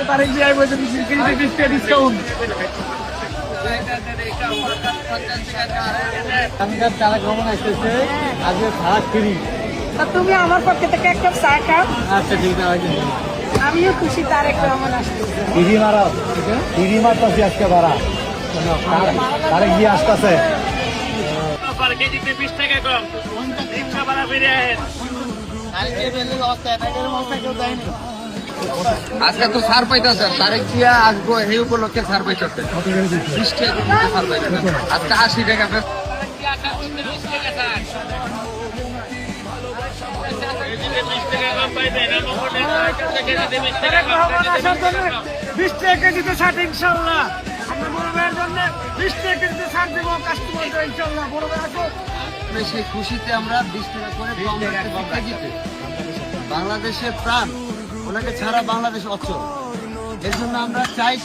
তারিখ দিয়ে আইবো 20 টাকা ডিসকাউন্ট। এখানকার চারা কেমন আসতেছে? আজকে ভাড়া ফ্রি। তুমি আমার পক্ষে থেকে এক কাপ চা খাও। আচ্ছা ঠিক আছে। আমিও খুশি তারেক রহমান আসতেছে। ফ্রি মারা ফ্রি মারতাছি আজকে ভাড়া। তারেক দিয়ে আসতেছে। কেজিতে 20 টাকা কম, রিক্সা ভাড়া ফিরে আহেন। আজকে তো সার পাইতেছে, তারিখ দিয়া আসবো এই উপলক্ষে সার পাইতেছে 20 টাকা সার পাইতেছে আজকে 80 টাকা। কেজিতে 60 ইনশাল্লাহ। আমরা বড় ভাইয়ের জন্য 20 টাকা কেজিতে ছাড় দেবো কাস্টমারদের ইনশাল্লাহ। বড় ভাই আসো। সেই খুশিতে আমরা 20 টাকা করে কম রাখতেছি কেজিতে। বাংলাদেশের প্রাণ, ওনাকে ছাড়া বাংলাদেশ অচল। এর জন্য আমরা চাই